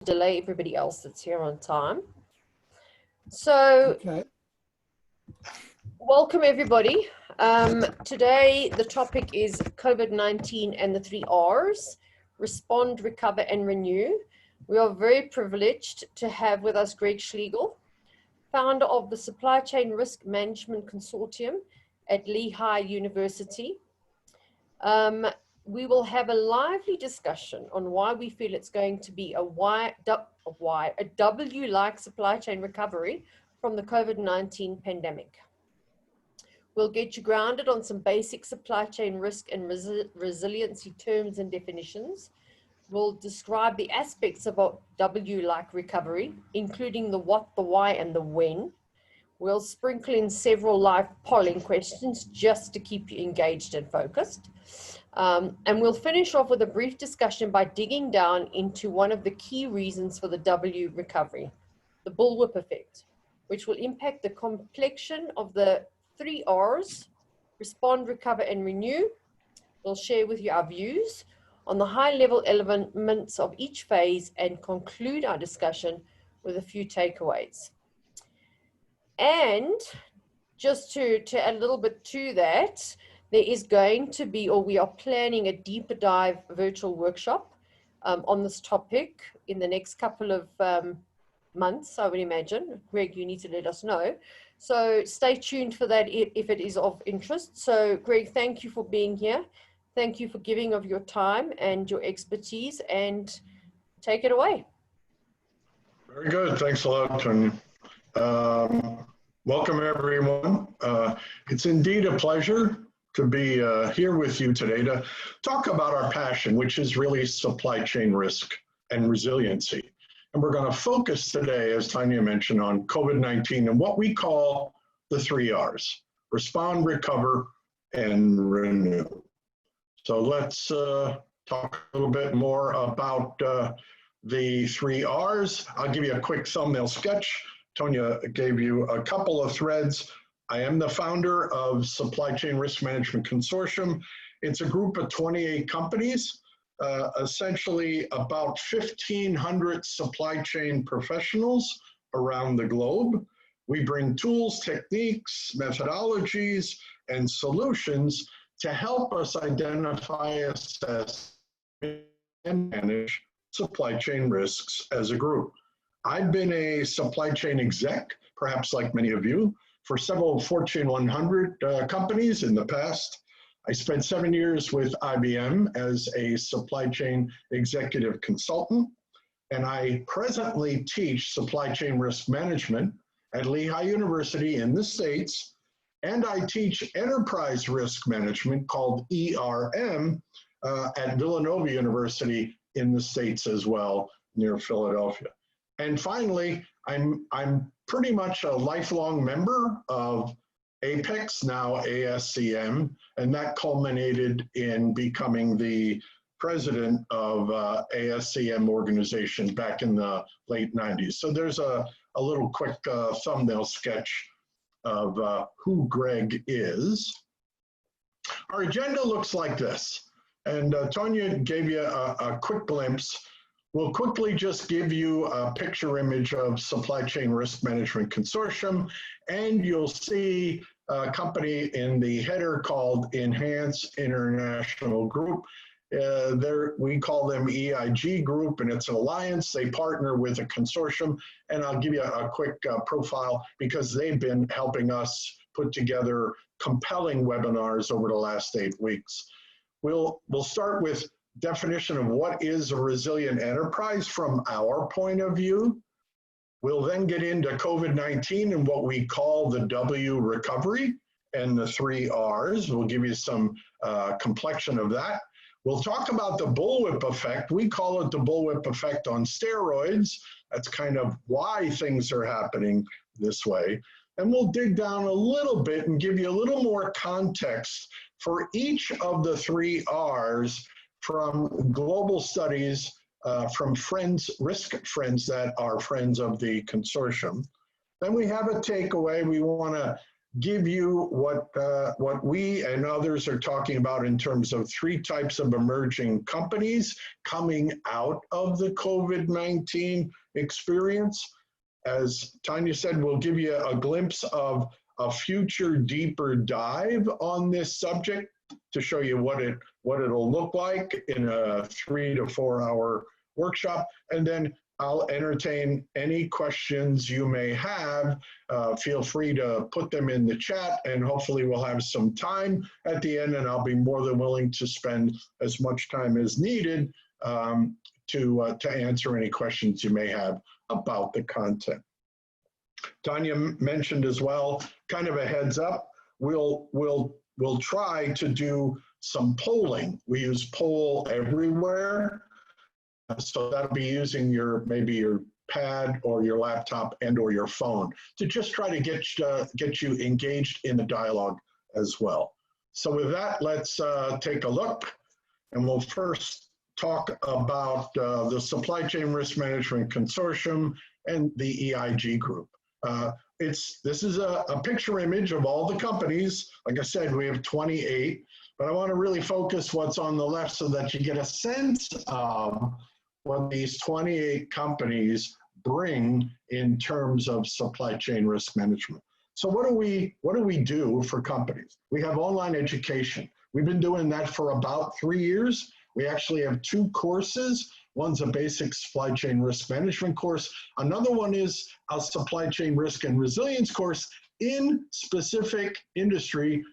delay everybody else that's here on time. So, Okay. welcome everybody. Today the topic is COVID-19 and the 3 R's, respond, recover and renew. We are very privileged to have with us Greg Schlegel, founder of the Supply Chain Risk Management Consortium at Lehigh University. We will have a lively discussion on why we feel it's going to be a W-like supply chain recovery from the COVID-19 pandemic. We'll get you grounded on some basic supply chain risk and resiliency terms and definitions. We'll describe the aspects of a W-like recovery, including the what, the why, and the when. We'll sprinkle in several live polling questions just to keep you engaged and focused. And we'll finish off with a brief discussion by digging down into one of the key reasons for the W recovery, the Bullwhip Effect, which will impact the complexion of the 3 R's, respond, recover, and renew. We'll share with you our views on the high-level elements of each phase and conclude our discussion with a few takeaways. And just to add a little bit to that, there is going to be, or we are planning a deeper dive virtual workshop on this topic in the next couple of months, I would imagine. Greg, you need to let us know. So stay tuned for that if it is of interest. So Greg, thank you for being here. Thank you for giving of your time and your expertise, and take it away. Very good. Thanks a lot, Tony. Welcome, everyone. It's indeed a pleasure to be here with you today to talk about our passion, which is really supply chain risk and resiliency. And we're going to focus today, as Tanya mentioned, on COVID-19 and what we call the 3 R's, respond, recover, and renew. So let's talk a little bit more about the 3 R's. I'll give you a quick thumbnail sketch. Tonya gave you a couple of threads. I am the founder of Supply Chain Risk Management Consortium. It's a group of 28 companies, essentially about 1,500 supply chain professionals around the globe. We bring tools, techniques, methodologies, and solutions to help us identify, assess, and manage supply chain risks as a group. I've been a supply chain exec, perhaps like many of you, for several Fortune 100 companies in the past. I spent 7 years with IBM as a supply chain executive consultant, and I presently teach supply chain risk management at Lehigh University in the States, and I teach enterprise risk management called ERM at Villanova University in the States as well, near Philadelphia. And finally, I'm pretty much a lifelong member of APEX, now ASCM, and that culminated in becoming the president of ASCM organization back in the late 90s. So there's a little quick thumbnail sketch of who Greg is. Our agenda looks like this, and Tonya gave you a quick glimpse. We'll quickly just give you a picture image of Supply Chain Risk Management Consortium, and you'll see a company in the header called Enhance International Group. We call them EIG Group, and it's an alliance. They partner with a consortium, and I'll give you a quick profile because they've been helping us put together compelling webinars over the last 8 weeks. We'll start with definition of what is a resilient enterprise from our point of view. We'll then get into COVID-19 and what we call the W recovery and the 3 R's. We'll give you some complexion of that. We'll talk about the bullwhip effect. We call it the bullwhip effect on steroids. That's kind of why things are happening this way. And we'll dig down a little bit and give you a little more context for each of the 3 R's from global studies from risk friends that are friends of the consortium. Then we have a takeaway. We want to give you what we and others are talking about in terms of 3 types of emerging companies coming out of the COVID-19 experience. As Tanya said, we'll give you a glimpse of a future deeper dive on this subject to show you what it'll look like in a 3 to 4 hour workshop. And then I'll entertain any questions you may have. Feel free to put them in the chat, and hopefully we'll have some time at the end, and I'll be more than willing to spend as much time as needed to answer any questions you may have about the content. Tanya mentioned as well, kind of a heads up, we'll try to do some polling. We use Poll Everywhere. So that'll be using maybe your pad or your laptop and or your phone to just try to get you engaged in the dialogue as well. So with that, let's take a look, and we'll first talk about the Supply Chain Risk Management Consortium and the EIG group. This is a picture image of all the companies. Like I said, we have 28, but I want to really focus what's on the left so that you get a sense of what these 28 companies bring in terms of supply chain risk management. So what do we do for companies? We have online education. We've been doing that for about 3 years. We actually have 2 courses. One's a basic supply chain risk management course. Another one is a supply chain risk and resilience course in specific industry,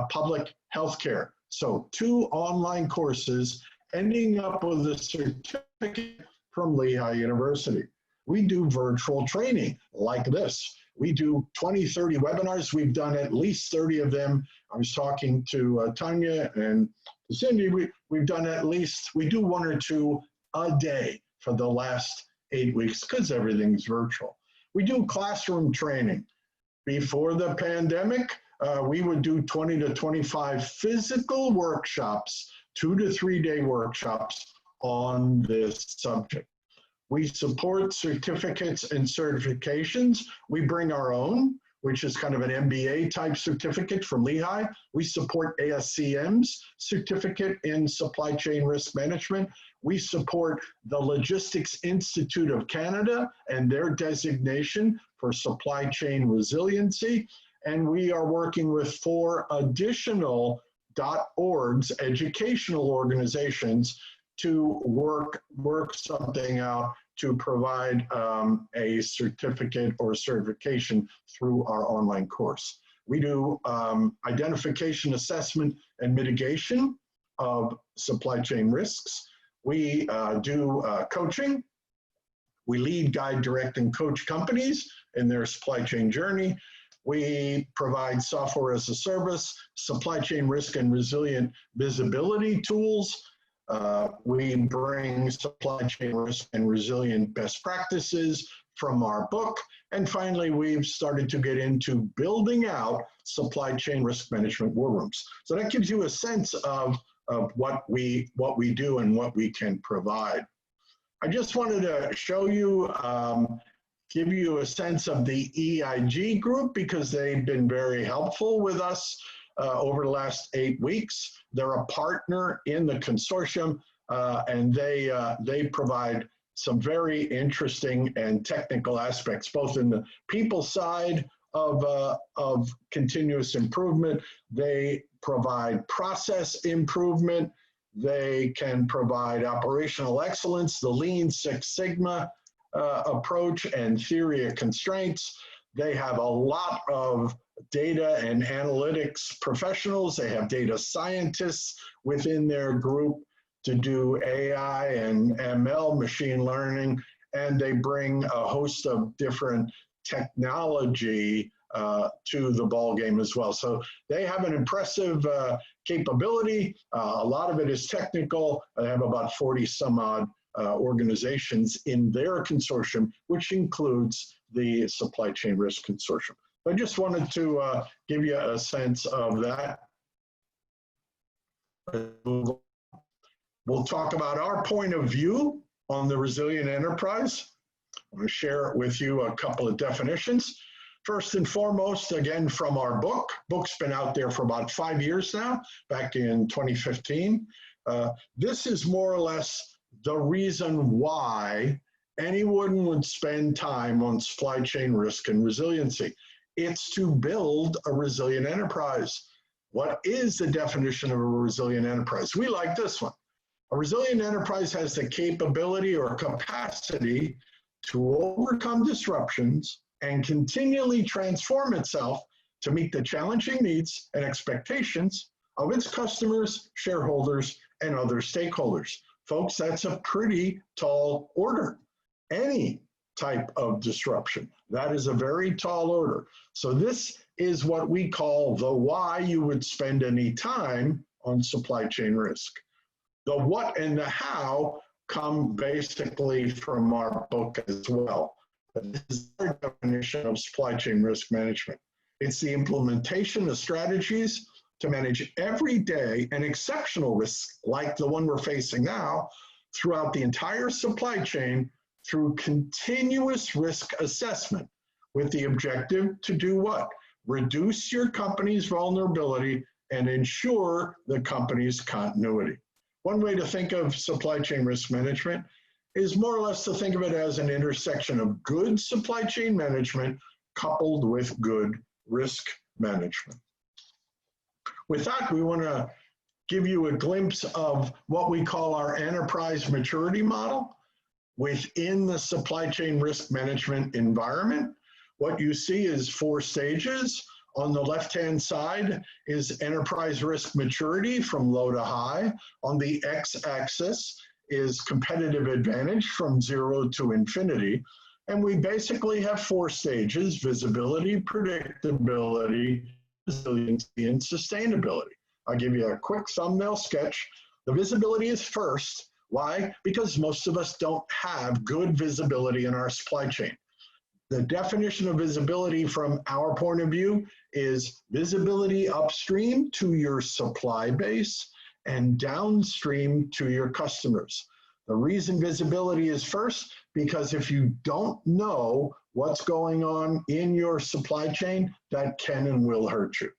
public healthcare. So 2 online courses ending up with a certificate from Lehigh University. We do virtual training like this. We do 20, 30 webinars. We've done at least 30 of them. I was talking to Tanya and Cindy. We've done we do 1 or 2 a day for the last 8 weeks because everything's virtual. We do classroom training. Before the pandemic, we would do 20 to 25 physical workshops, 2 to 3 day workshops on this subject. We support certificates and certifications. We bring our own, which is kind of an MBA type certificate from Lehigh. We support ASCM's certificate in supply chain risk management. We support the Logistics Institute of Canada and their designation for supply chain resiliency. And we are working with 4 additional .orgs, educational organizations, to work something out to provide a certificate or certification through our online course. We do identification, assessment, and mitigation of supply chain risks. We do coaching. We lead, guide, direct, and coach companies in their supply chain journey. We provide software as a service, supply chain risk and resilient visibility tools. We bring supply chain risk and resilient best practices from our book. And finally, we've started to get into building out supply chain risk management war rooms. So that gives you a sense of what we do and what we can provide. I just wanted to show you, give you a sense of the EIG group because they've been very helpful with us over the last 8 weeks. They're a partner in the consortium, and they provide some very interesting and technical aspects, both in the people side of continuous improvement. They provide process improvement. They can provide operational excellence, the Lean Six Sigma approach, and theory of constraints. They have a lot of data and analytics professionals. They have data scientists within their group to do AI and ML, machine learning, and they bring a host of different technology to the ball game as well. So they have an impressive capability. A lot of it is technical. They have about 40 some odd organizations in their consortium, which includes the Supply Chain Risk Consortium. I just wanted to give you a sense of that. We'll talk about our point of view on the resilient enterprise. I'm going to share with you a couple of definitions. First and foremost, again, from our book. Book's been out there for about 5 years now, back in 2015. This is more or less the reason why anyone would spend time on supply chain risk and resiliency. It's to build a resilient enterprise. What is the definition of a resilient enterprise? We like this one. A resilient enterprise has the capability or capacity to overcome disruptions and continually transform itself to meet the challenging needs and expectations of its customers, shareholders, and other stakeholders. Folks, that's a pretty tall order. Any type of disruption, that is a very tall order. So this is what we call the why you would spend any time on supply chain risk. The what and the how come basically from our book as well. This is our definition of supply chain risk management. It's the implementation of strategies to manage everyday and exceptional risks like the one we're facing now throughout the entire supply chain through continuous risk assessment with the objective to do what? Reduce your company's vulnerability and ensure the company's continuity. One way to think of supply chain risk management is more or less to think of it as an intersection of good supply chain management coupled with good risk management. With that, we want to give you a glimpse of what we call our enterprise maturity model within the supply chain risk management environment. What you see is 4 stages. On the left-hand side is enterprise risk maturity from low to high. On the x-axis is competitive advantage from 0 to infinity. And we basically have 4 stages: visibility, predictability, resiliency, and sustainability. I'll give you a quick thumbnail sketch. The visibility is first. Why? Because most of us don't have good visibility in our supply chain. The definition of visibility from our point of view is visibility upstream to your supply base and downstream to your customers. The reason visibility is first, because if you don't know what's going on in your supply chain, that can and will hurt you.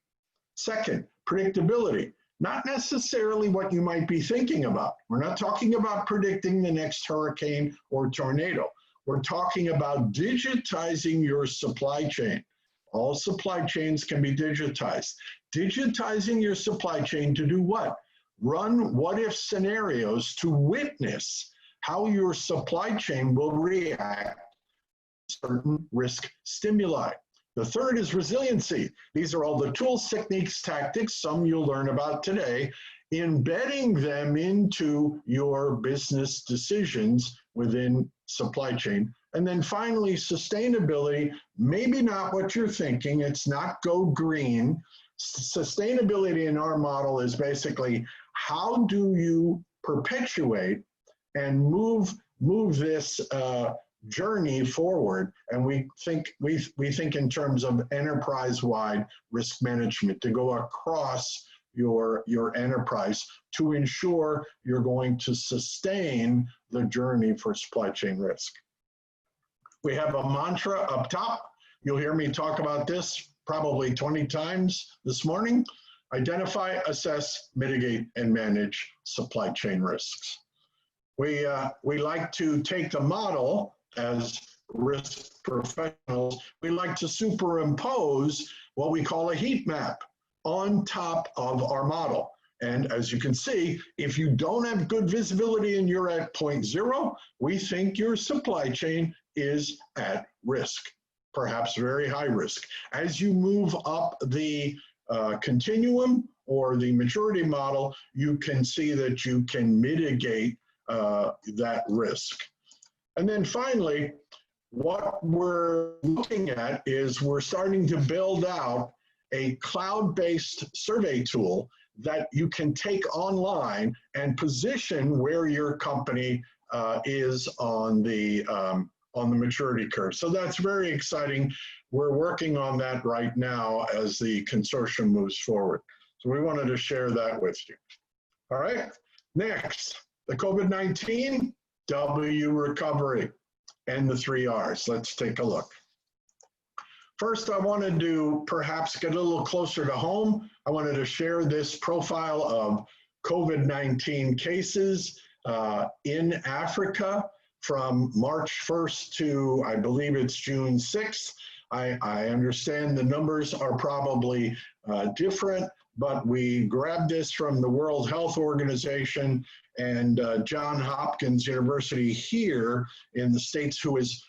Second, predictability. Not necessarily what you might be thinking about. We're not talking about predicting the next hurricane or tornado. We're talking about digitizing your supply chain. All supply chains can be digitized. Digitizing your supply chain to do what? Run what-if scenarios to witness how your supply chain will react to certain risk stimuli. The third is resiliency. These are all the tools, techniques, tactics, some you'll learn about today, embedding them into your business decisions within supply chain. And then finally, sustainability, maybe not what you're thinking. It's not go green. Sustainability in our model is basically how do you perpetuate and move this journey forward. And we think in terms of enterprise-wide risk management to go across your enterprise to ensure you're going to sustain the journey for supply chain risk. We have a mantra up top. You'll hear me talk about this probably 20 times this morning. Identify, assess, mitigate, and manage supply chain risks. We like to take the model as risk professionals. We like to superimpose what we call a heat map on top of our model. And as you can see, if you don't have good visibility and you're at 0.0, we think your supply chain is at risk, perhaps very high risk. As you move up the continuum or the maturity model, you can see that you can mitigate that risk. And then finally, what we're looking at is we're starting to build out a cloud-based survey tool that you can take online and position where your company is on the maturity curve. So that's very exciting. We're working on that right now as the consortium moves forward. So we wanted to share that with you. All right, next, the COVID-19 recovery and the 3 Rs. Let's take a look. First, I wanted to perhaps get a little closer to home. I wanted to share this profile of COVID-19 cases in Africa from March 1st to, I believe it's June 6th. I understand the numbers are probably different, but we grabbed this from the World Health Organization and Johns Hopkins University here in the States, who is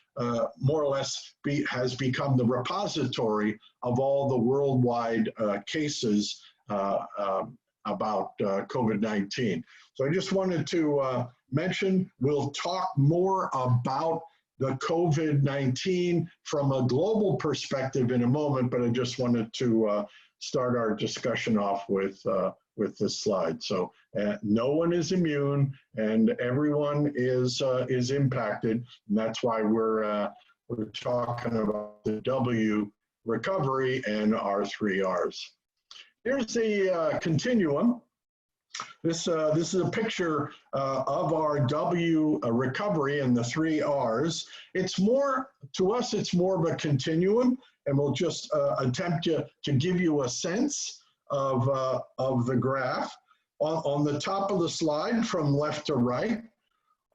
more or less has become the repository of all the worldwide cases about COVID-19. So I just wanted to mention, we'll talk more about the COVID-19 from a global perspective in a moment, but I just wanted to start our discussion off with this slide. So no one is immune, and everyone is impacted, and that's why we're talking about the W recovery and our 3 Rs. Here's the continuum. This is a picture of our W recovery and the 3 Rs. It's more, to us, it's more of a continuum, and we'll just attempt to give you a sense of the graph. On the top of the slide, from left to right,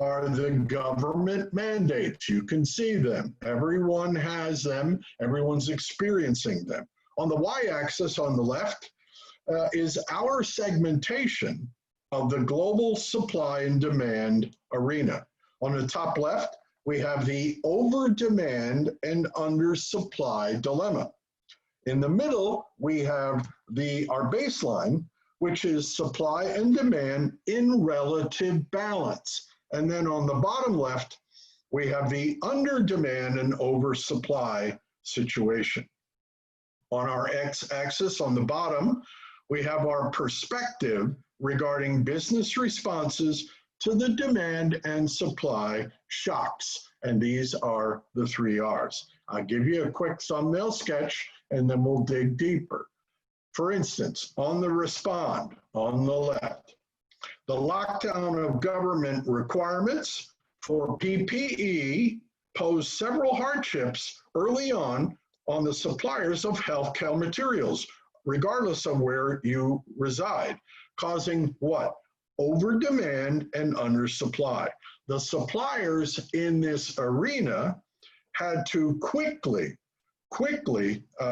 are the government mandates. You can see them. Everyone has them. Everyone's experiencing them. On the y-axis on the left is our segmentation of the global supply and demand arena. On the top left, we have the over-demand and under-supply dilemma. In the middle, we have our baseline, which is supply and demand in relative balance. And then on the bottom left, we have the under-demand and oversupply situation. On our x-axis on the bottom, we have our perspective regarding business responses to the demand and supply shocks. And these are the 3 Rs. I'll give you a quick thumbnail sketch and then we'll dig deeper. For instance, on the respond, on the left, the lockdown of government requirements for PPE posed several hardships early on the suppliers of healthcare materials, regardless of where you reside, causing what? Over-demand and under-supply. The suppliers in this arena had to quickly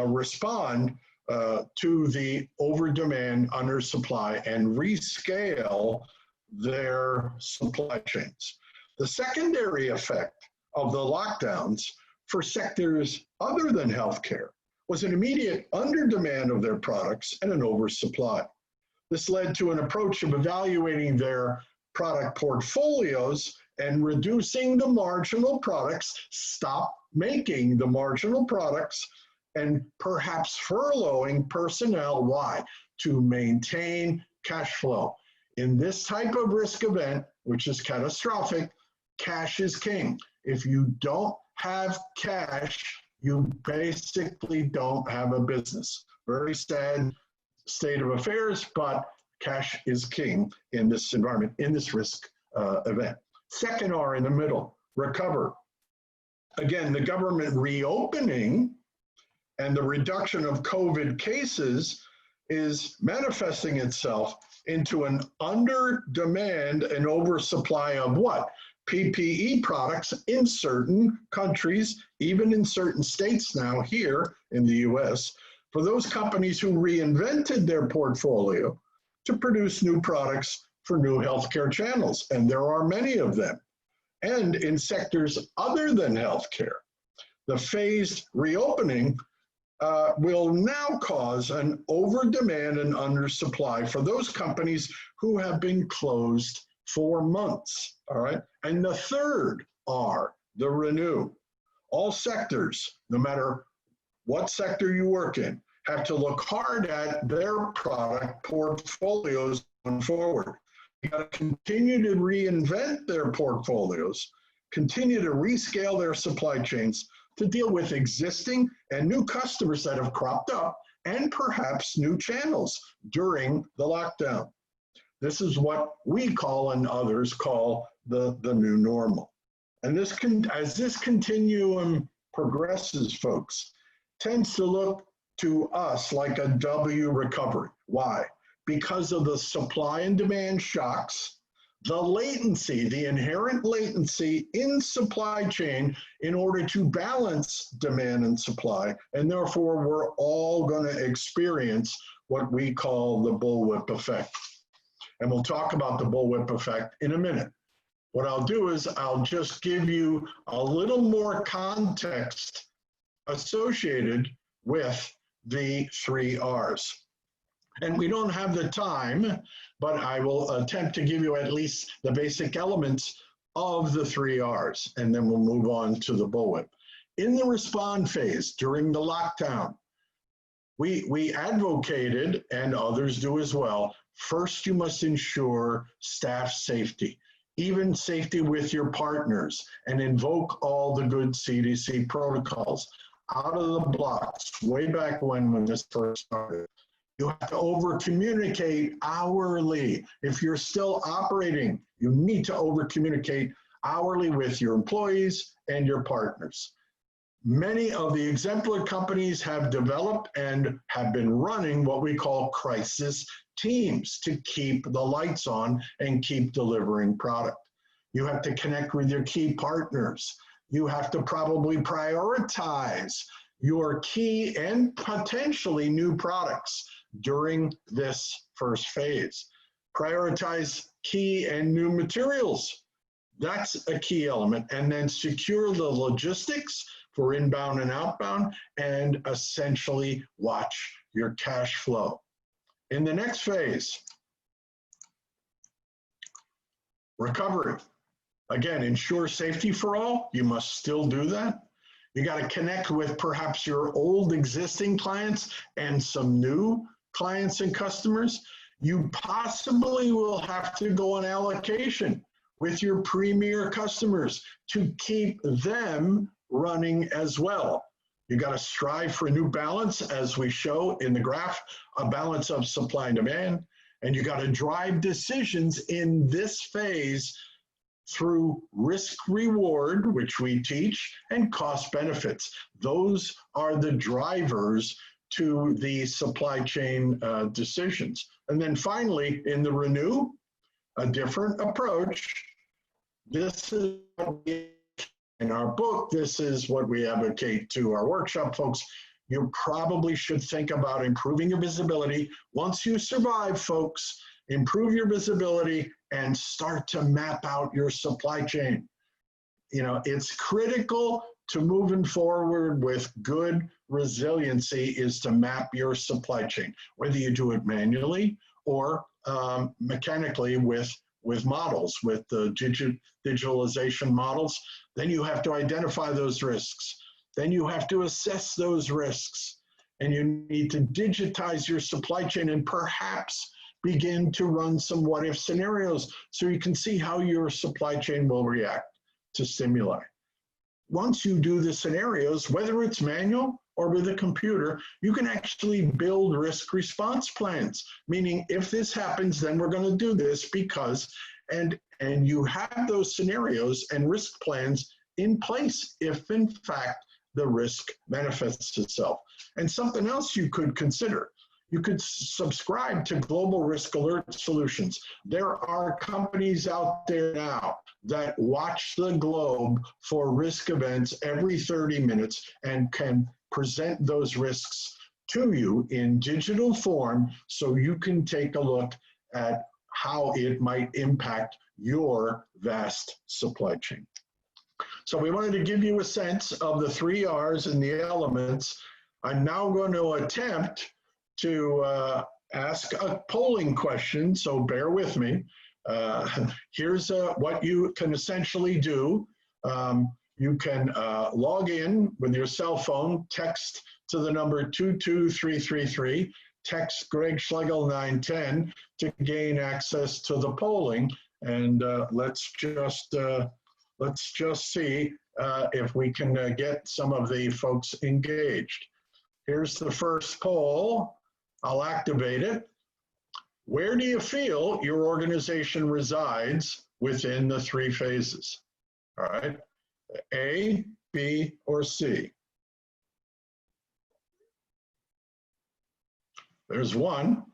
respond to the over-demand, under-supply, and rescale their supply chains. The secondary effect of the lockdowns for sectors other than healthcare was an immediate under-demand of their products and an oversupply. This led to an approach of evaluating their product portfolios and reducing the marginal products, stop making the marginal products, and perhaps furloughing personnel. Why? To maintain cash flow. In this type of risk event, which is catastrophic, cash is king. If you don't have cash, you basically don't have a business. Very sad state of affairs, but cash is king in this environment, in this risk event. Second R in the middle, recover. Again, the government reopening and the reduction of COVID cases is manifesting itself into an under demand and oversupply of what? PPE products in certain countries, even in certain states now here in the US, for those companies who reinvented their portfolio to produce new products for new healthcare channels. And there are many of them. And in sectors other than healthcare, the phased reopening will now cause an over-demand and undersupply for those companies who have been closed for months, all right? And the third R, the renew. All sectors, no matter what sector you work in, have to look hard at their product portfolios going forward. You got to continue to reinvent their portfolios, continue to rescale their supply chains to deal with existing and new customers that have cropped up and perhaps new channels during the lockdown. This is what we call and others call the new normal. And as this continuum progresses, folks, tends to look to us like a W recovery. Why? Because of the supply and demand shocks, the latency, the inherent latency in supply chain in order to balance demand and supply, and therefore we're all going to experience what we call the bullwhip effect. And we'll talk about the bullwhip effect in a minute. What I'll do is I'll just give you a little more context associated with the 3 R's. And we don't have the time, but I will attempt to give you at least the basic elements of the 3 R's, and then we'll move on to the bullwhip. In the respond phase, during the lockdown, we advocated, and others do as well, first you must ensure staff safety, even safety with your partners, and invoke all the good CDC protocols. Out of the blocks, way back when this first started. You have to over-communicate hourly. If you're still operating, you need to over-communicate hourly with your employees and your partners. Many of the exemplar companies have developed and have been running what we call crisis teams to keep the lights on and keep delivering product. You have to connect with your key partners. You have to probably prioritize your key and potentially new products during this first phase. Prioritize key and new materials. That's a key element. And then secure the logistics for inbound and outbound, and essentially watch your cash flow. In the next phase, recovery. Again, ensure safety for all. You must still do that. You got to connect with perhaps your old existing clients and some new clients and customers. You possibly will have to go on allocation with your premier customers to keep them running as well. You got to strive for a new balance, as we show in the graph, a balance of supply and demand. And you got to drive decisions in this phase through risk reward, which we teach, and cost benefits. Those are the drivers to the supply chain decisions. And then finally, in the renew, a different approach. This is what we, in our book, this is what we advocate to our workshop folks. You probably should think about improving your visibility. Once you survive, folks, improve your visibility and start to map out your supply chain. You know, it's critical to moving forward with good resiliency is to map your supply chain, whether you do it manually or mechanically with models, with the digitalization models. Then you have to identify those risks. Then you have to assess those risks. And you need to digitize your supply chain and perhaps begin to run some what-if scenarios so you can see how your supply chain will react to stimuli. Once you do the scenarios, whether it's manual or with a computer, you can actually build risk response plans, meaning if this happens, then we're going to do this because, and you have those scenarios and risk plans in place if in fact the risk manifests itself. And something else you could consider, you could subscribe to Global Risk Alert Solutions. There are companies out there now that watch the globe for risk events every 30 minutes and can present those risks to you in digital form so you can take a look at how it might impact your vast supply chain. So we wanted to give you a sense of the 3 R's and the elements. I'm now going to attempt to ask a polling question, so bear with me. Here's what you can essentially do. You can log in with your cell phone, text to the number 22333, text Greg Schlegel 910 to gain access to the polling, and let's just see if we can get some of the folks engaged. Here's the first poll. I'll activate it. Where do you feel your organization resides within the 3 phases? All right, A, B, or C? There's one.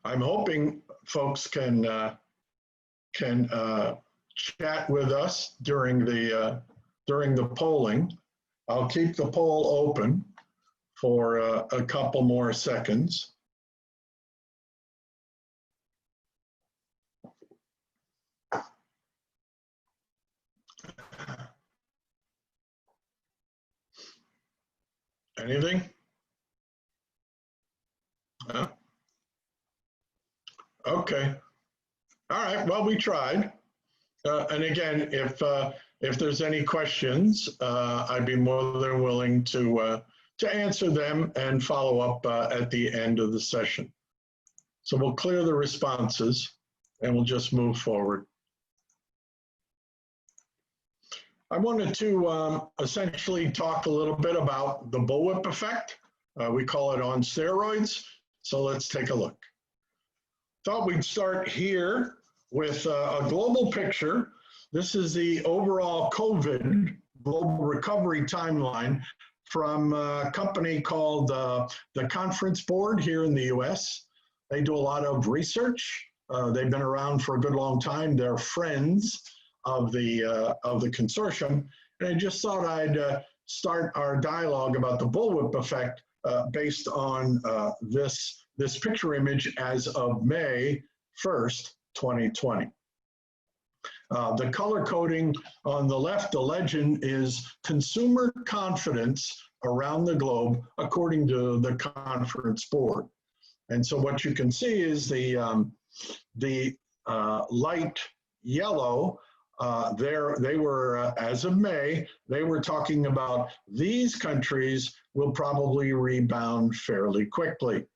I'm hoping folks can chat with us during the polling. I'll keep the poll open for a couple more seconds. Anything? No? Okay. All right. Well, we tried. And again, if there's any questions, I'd be more than willing to answer them and follow up at the end of the session. So we'll clear the responses and we'll just move forward. I wanted to essentially talk a little bit about the bullwhip effect. We call it on steroids. So let's take a look. Thought we'd start here with a global picture. This is the overall COVID global recovery timeline from a company called the Conference Board here in the US. They do a lot of research. They've been around for a good long time. They're friends of the consortium. And I just thought I'd start our dialogue about the bullwhip effect based on this picture image as of May 1st, 2020. The color coding on the left, the legend is consumer confidence around the globe, according to the Conference Board. And so what you can see is the light yellow, they were, as of May, they were talking about these countries will probably rebound fairly quickly.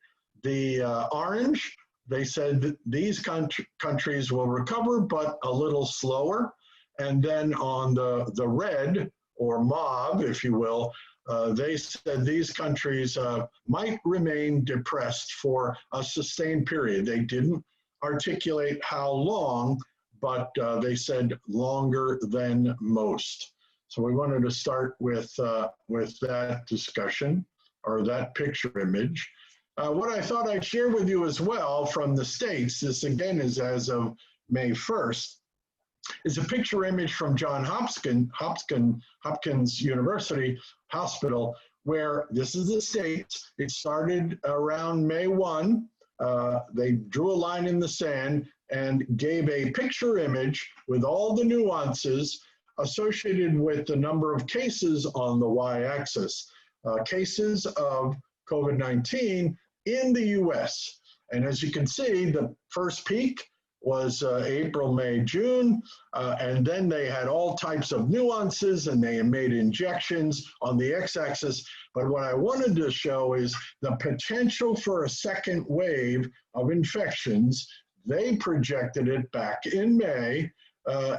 The orange, they said that these countries will recover, but a little slower. And then on the red, or mauve, if you will, they said these countries might remain depressed for a sustained period. They didn't articulate how long, but they said longer than most. So we wanted to start with that discussion, or that picture image. What I thought I'd share with you as well from the States, this again is as of May 1st, is a picture image from Johns Hopkins University Hospital, where this is the States. It started around May 1. They drew a line in the sand and gave a picture image with all the nuances associated with the number of cases on the y-axis, cases of COVID-19 in the US. And as you can see, the first peak was April, May, June, and then they had all types of nuances and they made injections on the x-axis. But what I wanted to show is the potential for a second wave of infections. They projected it back in May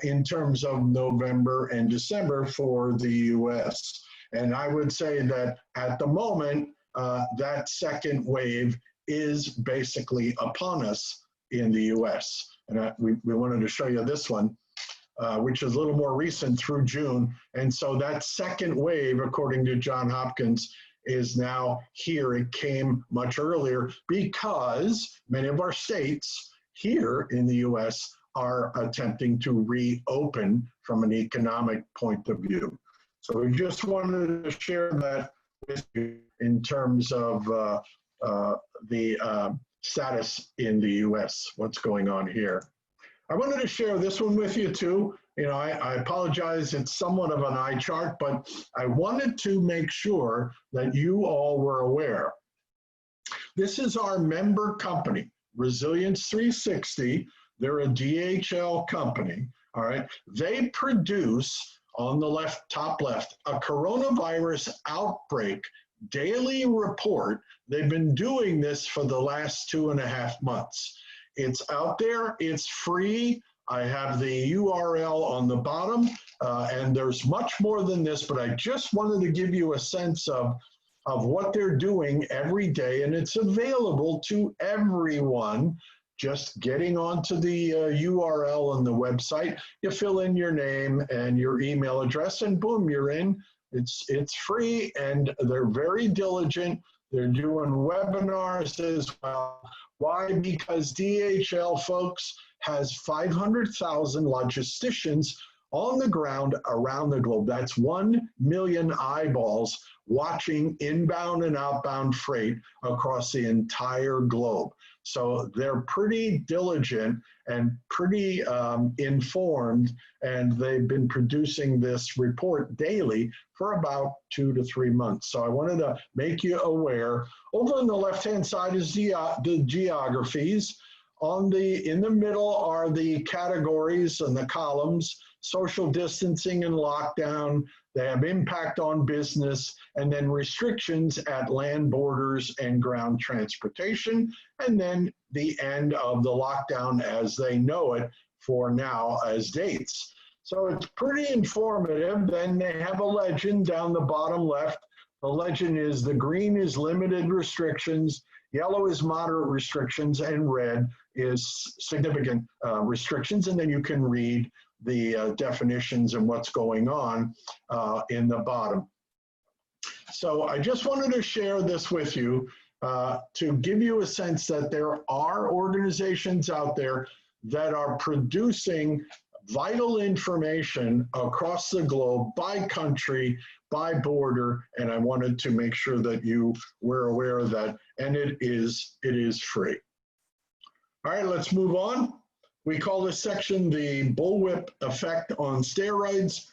in terms of November and December for the US. And I would say that at the moment, that second wave is basically upon us in the US. And we wanted to show you this one, which is a little more recent through June. And so that second wave, according to Johns Hopkins, is now here. It came much earlier because many of our states here in the US are attempting to reopen from an economic point of view. So we just wanted to share that with you in terms of the status in the US, what's going on here. I wanted to share this one with you too. You know, I apologize, it's somewhat of an eye chart, but I wanted to make sure that you all were aware. This is our member company, Resilience 360. They're a DHL company, all right? They produce, on the left, top left, a coronavirus outbreak daily report. They've been doing this for the last 2.5 months. It's out there, it's free. I have the URL on the bottom, and there's much more than this, but I just wanted to give you a sense of what they're doing every day, and it's available to everyone. Just getting onto the URL on the website, you fill in your name and your email address, and boom, you're in. It's free, and they're very diligent. They're doing webinars as well. Why? Because DHL, folks, has 500,000 logisticians on the ground around the globe. That's 1 million eyeballs watching inbound and outbound freight across the entire globe. So they're pretty diligent and pretty informed, and they've been producing this report daily for about 2 to 3 months. So I wanted to make you aware. Over on the left-hand side is the geographies. In the middle are the categories and the columns: social distancing and lockdown. They have impact on business, and then restrictions at land borders and ground transportation, and then the end of the lockdown as they know it for now as dates. So it's pretty informative. Then they have a legend down the bottom left. The legend is the green is limited restrictions, yellow is moderate restrictions, and red is significant restrictions. And then you can read the definitions and what's going on in the bottom. So I just wanted to share this with you to give you a sense that there are organizations out there that are producing vital information across the globe by country, by border, and I wanted to make sure that you were aware of that, and it is free. All right, let's move on. We call this section the Bullwhip Effect on steroids.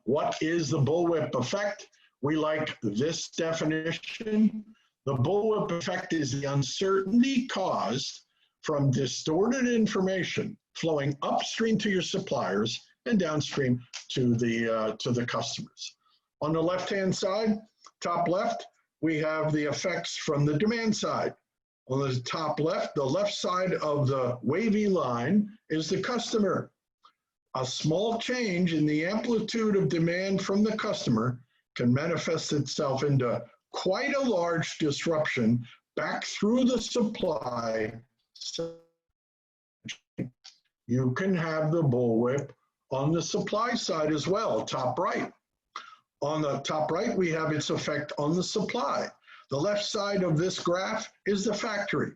What is the Bullwhip Effect? We like this definition. The Bullwhip Effect is the uncertainty caused from distorted information flowing upstream to your suppliers and downstream to the customers. On the left-hand side, top left, we have the effects from the demand side. On the top left, the left side of the wavy line is the customer. A small change in the amplitude of demand from the customer can manifest itself into quite a large disruption back through the supply. You can have the bullwhip on the supply side as well, top right. On the top right, we have its effect on the supply. The left side of this graph is the factory.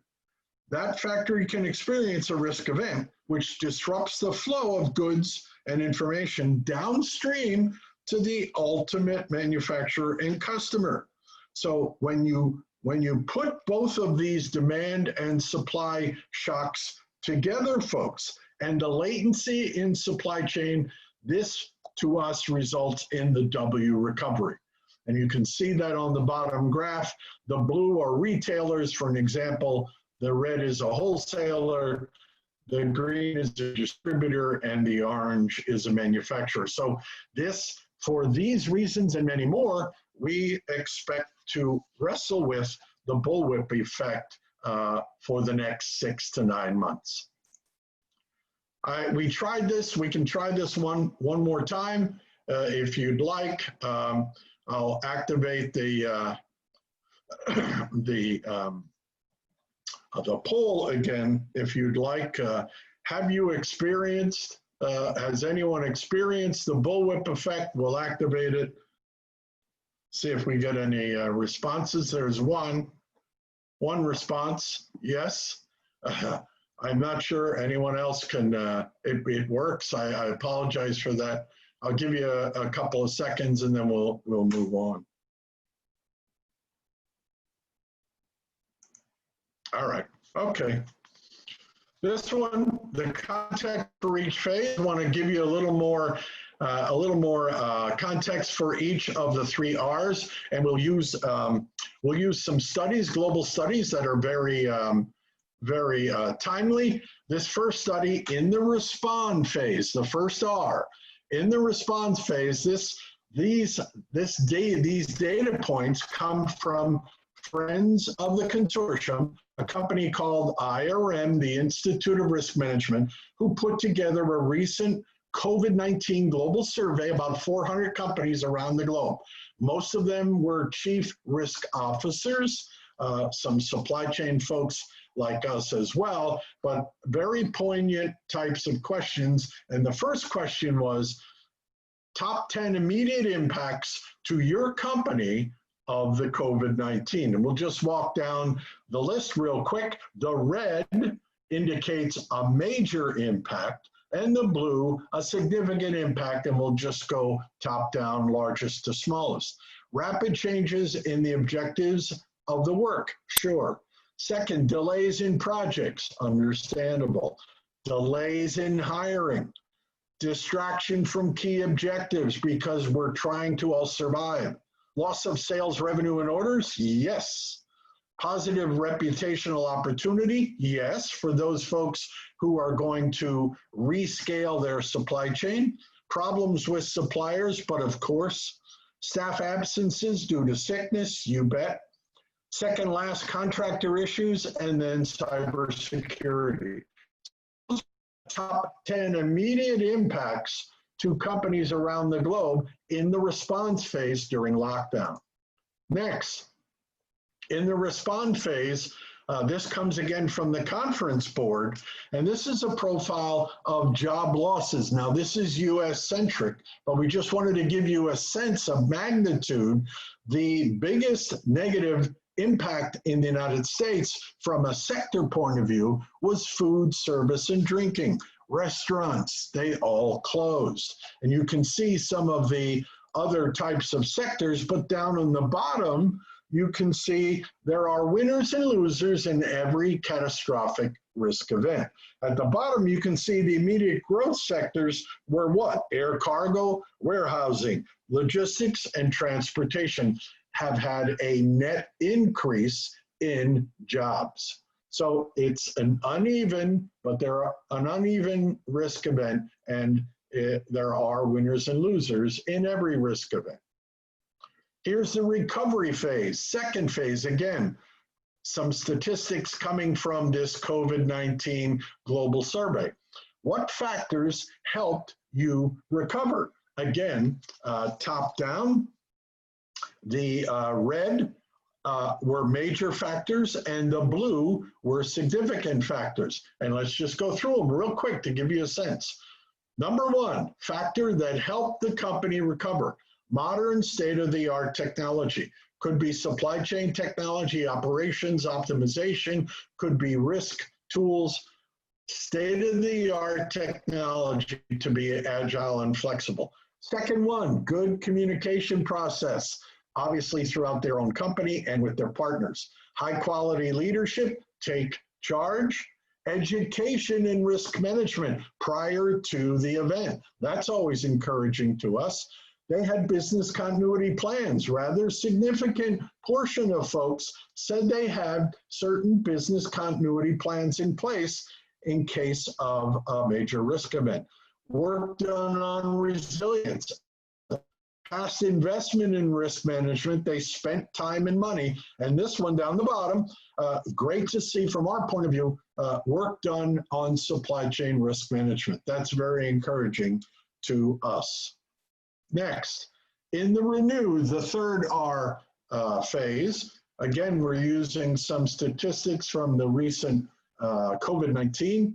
That factory can experience a risk event which disrupts the flow of goods and information downstream to the ultimate manufacturer and customer. So when you put both of these demand and supply shocks together, folks, and the latency in supply chain, this to us results in the W recovery. And you can see that on the bottom graph. The blue are retailers, for an example. The red is a wholesaler. The green is a distributor, and the orange is a manufacturer. So this, for these reasons and many more, we expect to wrestle with the bullwhip effect for the next 6 to 9 months. We tried this. We can try this one more time if you'd like. I'll activate the poll again if you'd like. Have you experienced? Has anyone experienced the bullwhip effect? We'll activate it. See if we get any responses. There's one response. Yes. I'm not sure anyone else can, it works. I apologize for that. I'll give you a couple of seconds and then we'll move on. All right, okay. This one, the context for each phase, I want to give you a little more context for each of the 3 R's, and we'll use some studies, global studies that are very timely. This first study in the respond phase, the first R, in the response phase, these data points come from friends of the consortium, a company called IRM, the Institute of Risk Management, who put together a recent COVID-19 global survey about 400 companies around the globe. Most of them were chief risk officers, some supply chain folks like us as well, but very poignant types of questions. And the first question was, top 10 immediate impacts to your company of the COVID-19. And we'll just walk down the list real quick. The red indicates a major impact, and the blue, a significant impact, and we'll just go top down, largest to smallest. Rapid changes in the objectives of the work, sure. Second, delays in projects, understandable. Delays in hiring, distraction from key objectives because we're trying to all survive. Loss of sales, revenue, and orders, yes. Positive reputational opportunity, yes, for those folks who are going to rescale their supply chain. Problems with suppliers, but of course, staff absences due to sickness, you bet. Second last, contractor issues, and then cybersecurity. Top 10 immediate impacts to companies around the globe in the response phase during lockdown. Next, in the respond phase, this comes again from the conference board, and this is a profile of job losses. Now, this is US-centric, but we just wanted to give you a sense of magnitude. The biggest negative impact in the United States from a sector point of view was food, service, and drinking. Restaurants, they all closed. And you can see some of the other types of sectors, but down on the bottom, you can see there are winners and losers in every catastrophic risk event. At the bottom, you can see the immediate growth sectors were what? Air cargo, warehousing, logistics, and transportation have had a net increase in jobs. So it's an uneven, but there are an uneven risk event, and there are winners and losers in every risk event. Here's the recovery phase, second phase. Again, some statistics coming from this COVID-19 global survey. What factors helped you recover? Again, top down, the red were major factors and the blue were significant factors. And let's just go through them real quick to give you a sense. Number one, factor that helped the company recover. Modern state-of-the-art technology. Could be supply chain technology, operations, optimization, could be risk tools, state-of-the-art technology to be agile and flexible. Second one, good communication process, obviously throughout their own company and with their partners. High-quality leadership, take charge. Education and risk management prior to the event. That's always encouraging to us. They had business continuity plans. Rather significant portion of folks said they had certain business continuity plans in place in case of a major risk event. Work done on resilience. Past investment in risk management, they spent time and money. And this one down the bottom, great to see from our point of view, work done on supply chain risk management. That's very encouraging to us. Next, in the renew, the third R phase, again, we're using some statistics from the recent COVID-19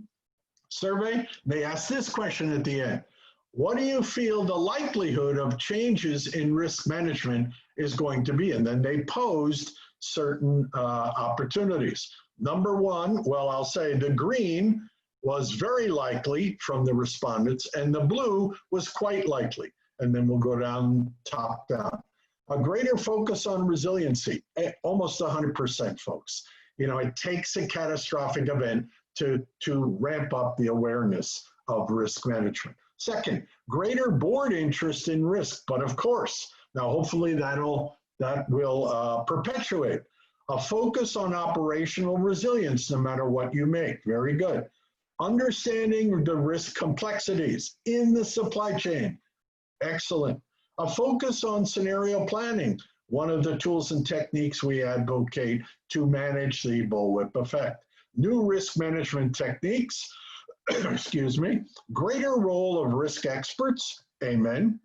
survey. They asked this question at the end. What do you feel the likelihood of changes in risk management is going to be? And then they posed certain opportunities. Number one, well, I'll say the green was very likely from the respondents, and the blue was quite likely. And then we'll go down, top down. A greater focus on resiliency, almost 100%, folks. You know, it takes a catastrophic event to ramp up the awareness of risk management. Second, greater board interest in risk, but of course, now hopefully that will perpetuate. A focus on operational resilience, no matter what you make, very good. Understanding the risk complexities in the supply chain, excellent. A focus on scenario planning, one of the tools and techniques we advocate to manage the bullwhip effect. New risk management techniques, excuse me, greater role of risk experts, amen.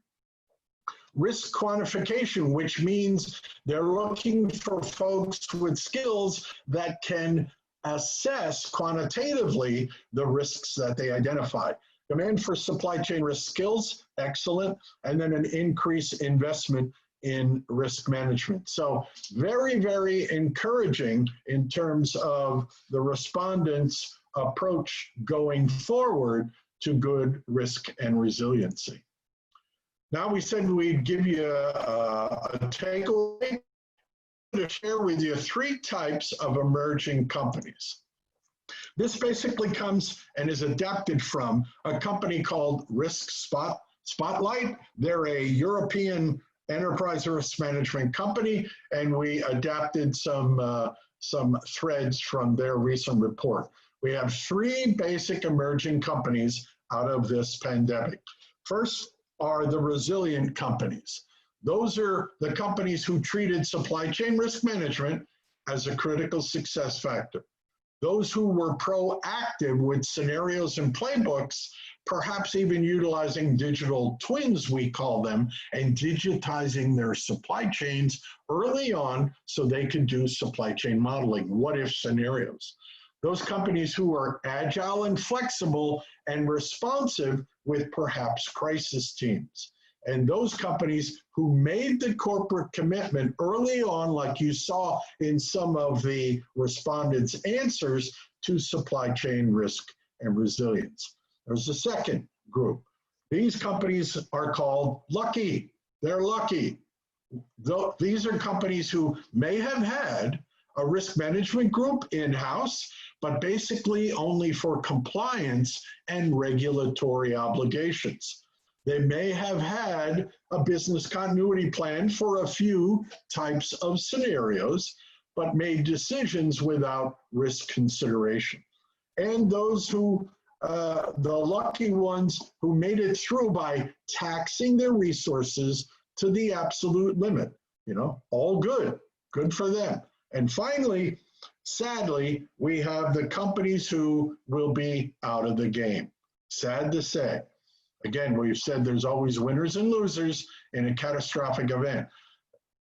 Risk quantification, which means they're looking for folks with skills that can assess quantitatively the risks that they identify. Demand for supply chain risk skills, excellent. And then an increased investment in risk management. So very, very encouraging in terms of the respondents' approach going forward to good risk and resiliency. Now we said we'd give you a takeaway to share with you 3 types of emerging companies. This basically comes and is adapted from a company called Spotlight. They're a European enterprise risk management company, and we adapted some threads from their recent report. We have 3 basic emerging companies out of this pandemic. First are the resilient companies. Those are the companies who treated supply chain risk management as a critical success factor. Those who were proactive with scenarios and playbooks, perhaps even utilizing digital twins, we call them, and digitizing their supply chains early on so they could do supply chain modeling, what-if scenarios. Those companies who are agile and flexible and responsive with perhaps crisis teams. And those companies who made the corporate commitment early on, like you saw in some of the respondents' answers, to supply chain risk and resilience. There's a second group. These companies are called lucky. They're lucky. These are companies who may have had a risk management group in-house, but basically only for compliance and regulatory obligations. They may have had a business continuity plan for a few types of scenarios, but made decisions without risk consideration. And those who, the lucky ones who made it through by taxing their resources to the absolute limit, you know, all good for them. And finally, sadly, we have the companies who will be out of the game. Sad to say. Again, we've said there's always winners and losers in a catastrophic event.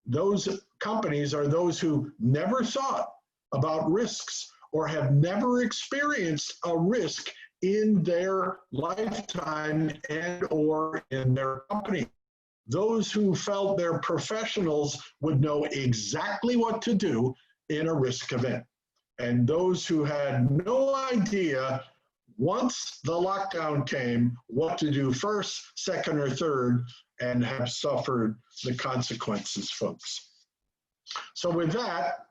Those companies are those who never thought about risks or have never experienced a risk in their lifetime and or in their company. Those who felt their professionals would know exactly what to do in a risk event. And those who had no idea, once the lockdown came, what to do first, second, or third, and have suffered the consequences, folks. So with that,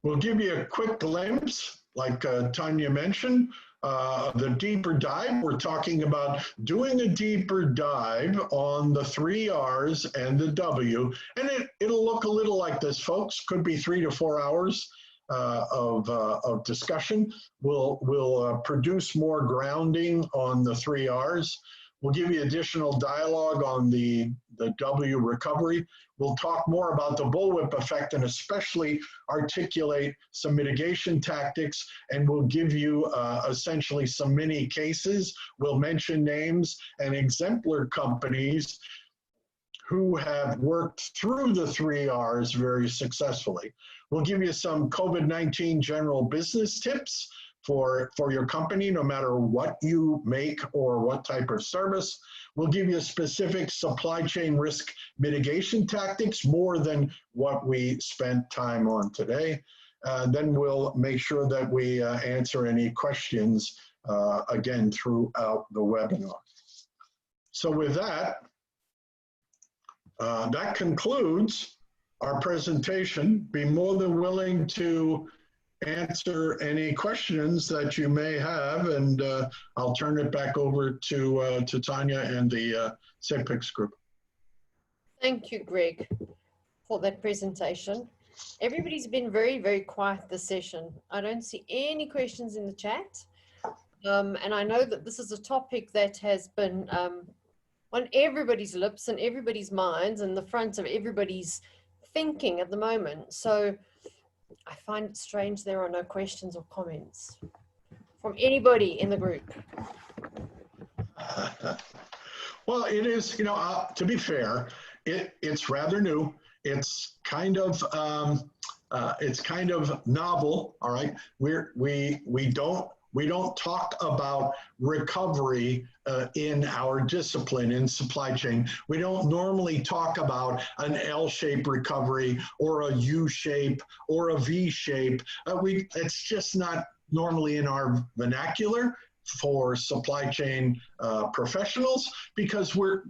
we'll give you a quick glimpse, like Tanya mentioned, the deeper dive. We're talking about doing a deeper dive on the 3 R's and the W, and it'll look a little like this, folks. Could be 3 to 4 hours. Of discussion. We'll produce more grounding on the 3 R's. We'll give you additional dialogue on the W recovery. We'll talk more about the bullwhip effect and especially articulate some mitigation tactics, and we'll give you essentially some mini cases. We'll mention names and exemplar companies who have worked through the 3 R's very successfully. We'll give you some COVID-19 general business tips for your company, no matter what you make or what type of service. We'll give you specific supply chain risk mitigation tactics, more than what we spent time on today. Then we'll make sure that we answer any questions, again, throughout the webinar. So with that, that concludes our presentation. Be more than willing to answer any questions that you may have, and I'll turn it back over to Tanya and the SAPEX group. Thank you, Greg, for that presentation. Everybody's been very, very quiet this session. I don't see any questions in the chat. And I know that this is a topic that has been on everybody's lips and everybody's minds and the front of everybody's thinking at the moment. So I find it strange there are no questions or comments from anybody in the group. Well, it is, you know, to be fair, it's rather new. It's kind of novel. All right, we don't We don't talk about recovery in our discipline in supply chain. We don't normally talk about an L-shaped recovery or a U-shape or a V-shape. It's just not normally in our vernacular for supply chain professionals, because we're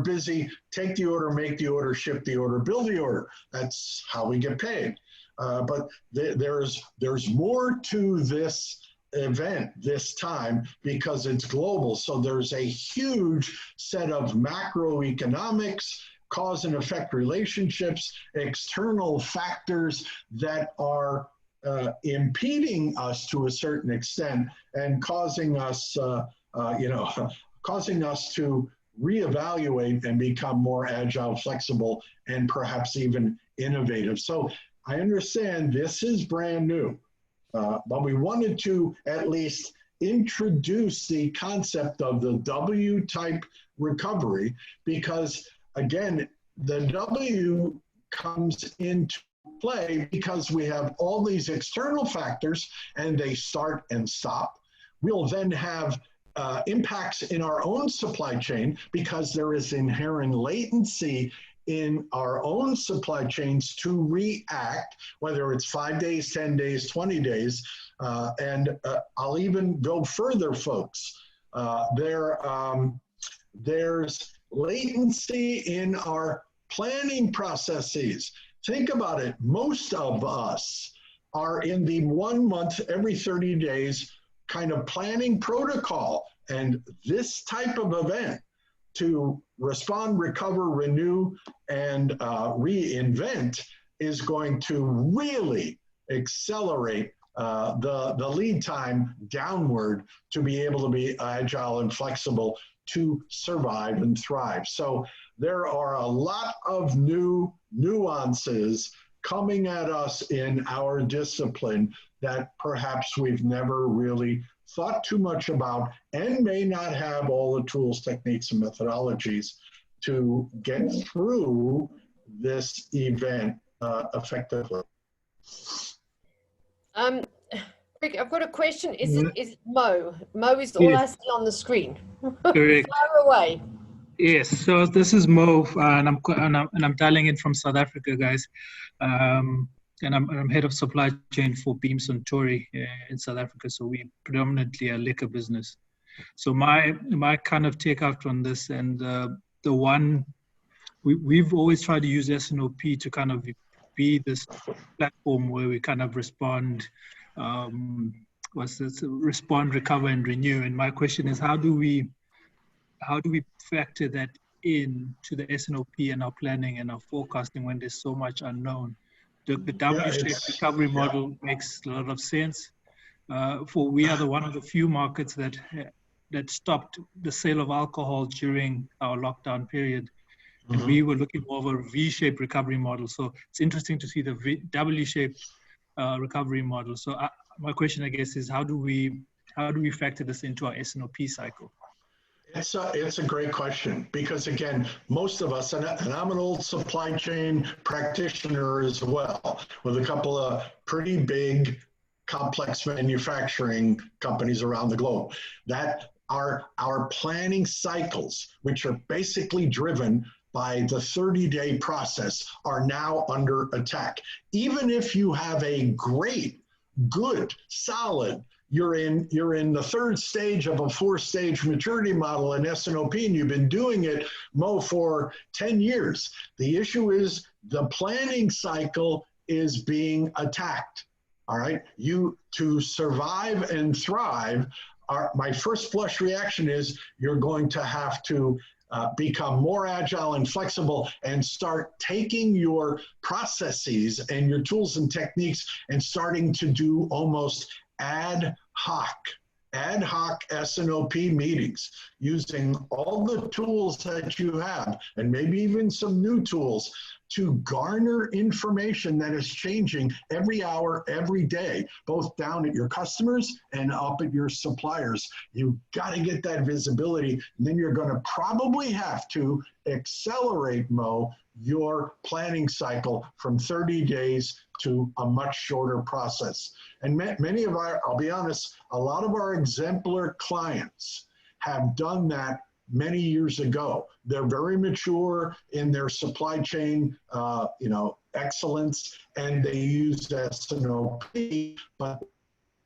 busy, take the order, make the order, ship the order, bill the order. That's how we get paid. But there's more to this event this time because it's global. So there's a huge set of macroeconomics, cause and effect relationships, external factors that are impeding us to a certain extent and causing us, causing us to reevaluate and become more agile, flexible, and perhaps even innovative. So I understand this is brand new, but we wanted to at least introduce the concept of the W-type recovery because, again, the W comes into play because we have all these external factors and they start and stop. We'll then have impacts in our own supply chain because there is inherent latency in our own supply chains to react, whether it's 5 days, 10 days, 20 days. And I'll even go further, folks. There's latency in our planning processes. Think about it. Most of us are in the 1 month, every 30 days kind of planning protocol. And this type of event to respond, recover, renew, and reinvent is going to really accelerate the lead time downward to be able to be agile and flexible to survive and thrive. So there are a lot of new nuances coming at us in our discipline that perhaps we've never really thought too much about and may not have all the tools, techniques, and methodologies to get through this event effectively. Rick, I've got a question. Is it Mo? Mo is all I see on the screen. Correct. Fire away. Yes. So this is Mo, and I'm dialing in from South Africa, guys. And I'm head of supply chain for Beam Suntory in South Africa. So we predominantly a liquor business. So my kind of take out on this, and the one we've always tried to use S&OP to kind of be this platform where we kind of respond. Respond, recover, and renew. And my question is, how do we factor that in to the S&OP and our planning and our forecasting when there's so much unknown? The W-shaped recovery model makes a lot of sense. We are one of the few markets that stopped the sale of alcohol during our lockdown period. And we were looking more of a V-shaped recovery model. So it's interesting to see the W-shaped recovery model. So my question, I guess, is how do we factor this into our S&OP cycle? It's a great question because, again, most of us, and I'm an old supply chain practitioner as well, with a couple of pretty big, complex manufacturing companies around the globe, that our planning cycles, which are basically driven by the 30-day process, are now under attack. Even if you have a great, good, solid, you're in the third stage of a 4-stage maturity model in S&OP, and you've been doing it, Mo, for 10 years. The issue is the planning cycle is being attacked, all right? To survive and thrive, my first flush reaction is you're going to have to become more agile and flexible and start taking your processes and your tools and techniques and starting to do almost ad hoc S&OP meetings using all the tools that you have and maybe even some new tools to garner information that is changing every hour, every day, both down at your customers and up at your suppliers. You've got to get that visibility, and then you're going to probably have to accelerate, Mo, your planning cycle from 30 days to a much shorter process. And many of our, I'll be honest, a lot of our exemplar clients have done that many years ago. They're very mature in their supply chain, excellence, and they use S&OP, but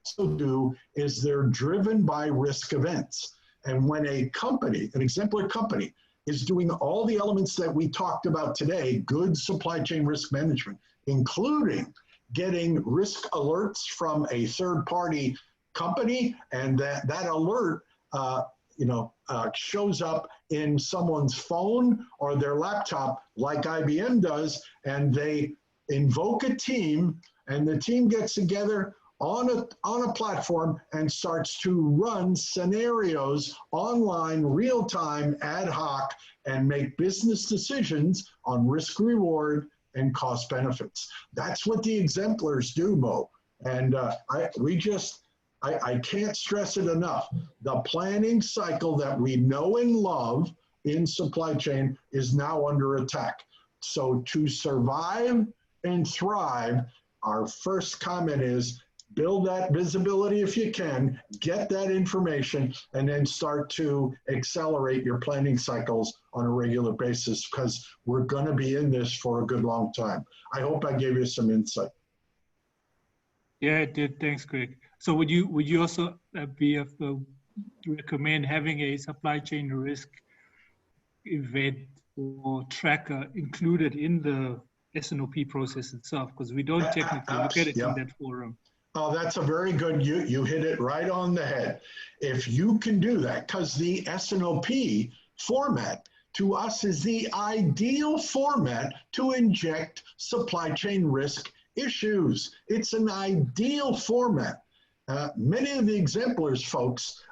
also do is they're driven by risk events. And when a company, an exemplar company, is doing all the elements that we talked about today, good supply chain risk management, including getting risk alerts from a third-party company, and that alert shows up in someone's phone or their laptop like IBM does, and they invoke a team, and the team gets together on a platform and starts to run scenarios online, real time, ad hoc, and make business decisions on risk reward and cost benefits. That's what the exemplars do, Mo. And I can't stress it enough. The planning cycle that we know and love in supply chain is now under attack. So to survive and thrive, our first comment is build that visibility if you can, get that information, and then start to accelerate your planning cycles on a regular basis, because we're going to be in this for a good long time. I hope I gave you some insight. Yeah, it did. Thanks, Greg. So would you also recommend having a supply chain risk event or tracker included in the S&OP process itself? Because we don't technically look at it in that forum. Oh, that's a very good, you hit it right on the head. If you can do that, because the S&OP format to us is the ideal format to inject supply chain risk issues. It's an ideal format. Many of the exemplars folks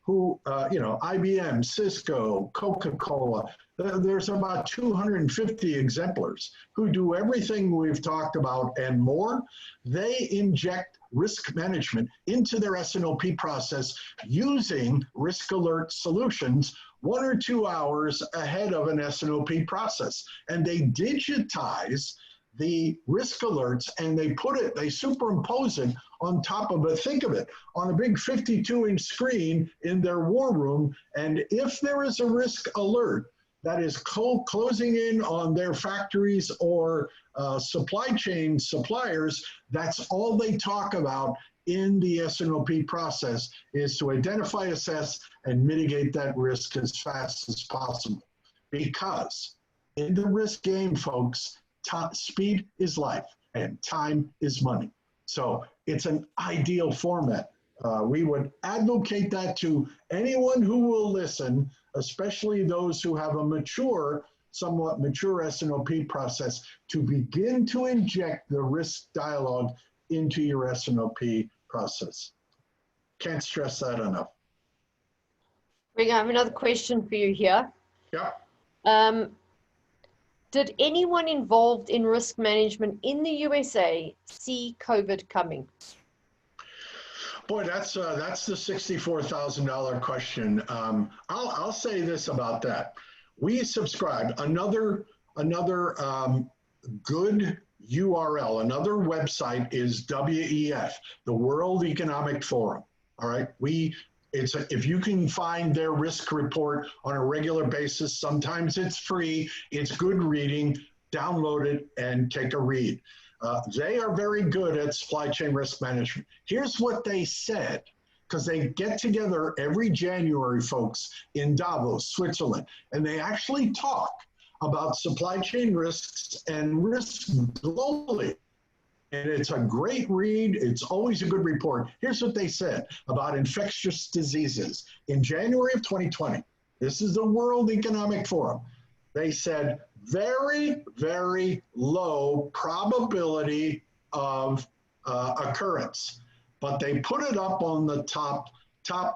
IBM, Cisco, Coca-Cola, there's about 250 exemplars who do everything we've talked about and more. They inject risk management into their S&OP process using risk alert solutions 1 or 2 hours ahead of an S&OP process. And they digitize the risk alerts and they superimpose it on top of it. Think of it on a big 52-inch screen in their war room. And if there is a risk alert that is closing in on their factories or supply chain suppliers, that's all they talk about in the S&OP process, is to identify, assess, and mitigate that risk as fast as possible. Because in the risk game, folks, speed is life and time is money. So it's an ideal format. We would advocate that to anyone who will listen, especially those who have a somewhat mature S&OP process, to begin to inject the risk dialogue into your S&OP process. Can't stress that enough. Greg, I have another question for you here. Yeah. Did anyone involved in risk management in the USA see COVID coming? Boy, that's the $64,000 question. I'll say this about that. We subscribe another good URL. Another website is WEF, the World Economic Forum. All right, if you can find their risk report on a regular basis, sometimes it's free, it's good reading, download it and take a read. They are very good at supply chain risk management. Here's what they said, because they get together every January, folks, in Davos, Switzerland, and they actually talk about supply chain risks and risks globally. And it's a great read. It's always a good report. Here's what they said about infectious diseases. In January of 2020, this is the World Economic Forum. They said very, very low probability of occurrence, but they put it up on the top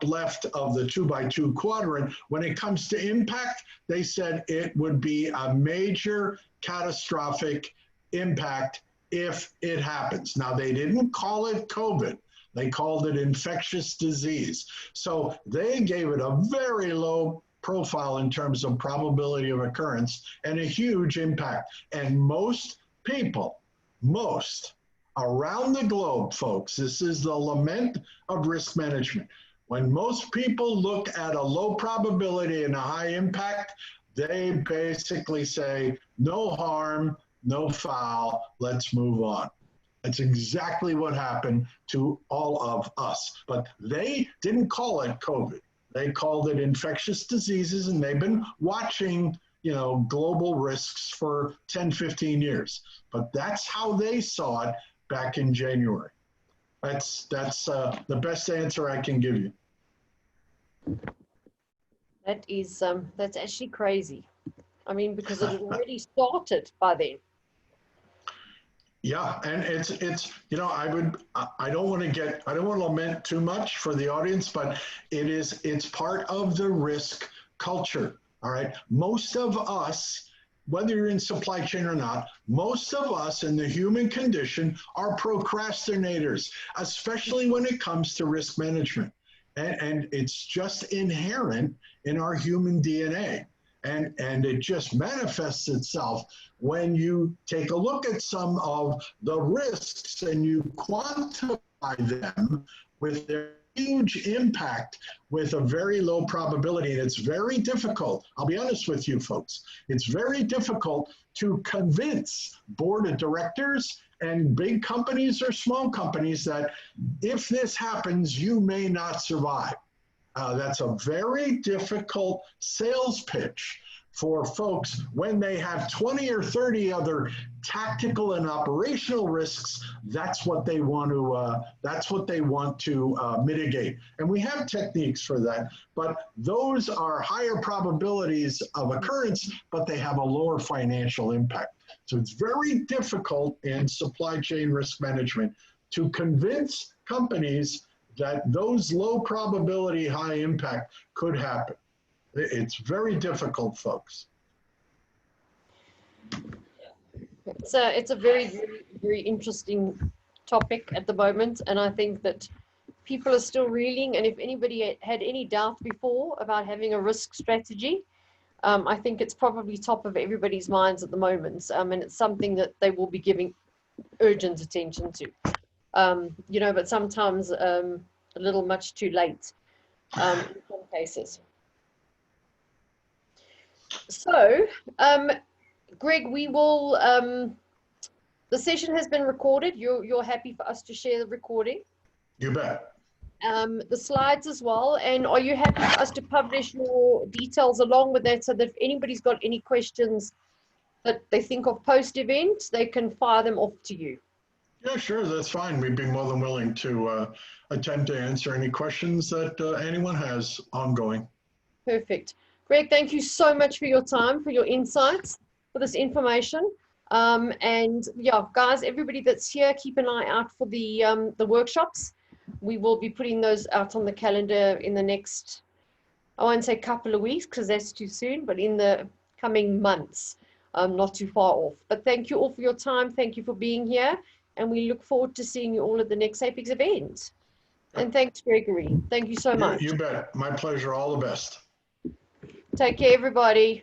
left of the 2x2 quadrant. When it comes to impact, they said it would be a major catastrophic impact if it happens. Now, they didn't call it COVID. They called it infectious disease. So they gave it a very low profile in terms of probability of occurrence and a huge impact. And most people, most around the globe, folks, this is the lament of risk management. When most people look at a low probability and a high impact, they basically say, no harm, no foul, let's move on. That's exactly what happened to all of us. But they didn't call it COVID. They called it infectious diseases, and they've been watching, you know, global risks for 10, 15 years. But that's how they saw it back in January. That's the best answer I can give you. That is, that's actually crazy. I mean, because it had already started by then. Yeah, and it's you know, I don't want to lament too much for the audience, but it's part of the risk culture. All right, most of us, whether you're in supply chain or not, most of us in the human condition are procrastinators, especially when it comes to risk management. And it's just inherent in our human DNA. And it just manifests itself when you take a look at some of the risks and you quantify them with their huge impact with a very low probability. And it's very difficult. I'll be honest with you folks. It's very difficult to convince board of directors and big companies or small companies that if this happens, you may not survive. That's a very difficult sales pitch for folks when they have 20 or 30 other tactical and operational risks. That's what they want to mitigate. And we have techniques for that, but those are higher probabilities of occurrence, but they have a lower financial impact. So it's very difficult in supply chain risk management to convince companies that those low probability, high impact could happen. It's very difficult, folks. It's a very, very, very interesting topic at the moment. And I think that people are still reeling. And if anybody had any doubt before about having a risk strategy, I think it's probably top of everybody's minds at the moment. And it's something that they will be giving urgent attention to. You know, but sometimes a little much too late in some cases. So, Greg, we will, the session has been recorded. You're happy for us to share the recording? You bet. The slides as well. And are you happy for us to publish your details along with that so that if anybody's got any questions that they think of post-event, they can fire them off to you? Yeah, sure, that's fine. We'd be more than willing to attempt to answer any questions that anyone has ongoing. Perfect. Greg, thank you so much for your time, for your insights, for this information. And yeah, guys, everybody that's here, keep an eye out for the workshops. We will be putting those out on the calendar in the next, I won't say couple of weeks because that's too soon, but in the coming months, not too far off. But thank you all for your time. Thank you for being here. And we look forward to seeing you all at the next APEX event. And thanks, Gregory. Thank you so much. You bet. My pleasure. All the best. Take care, everybody.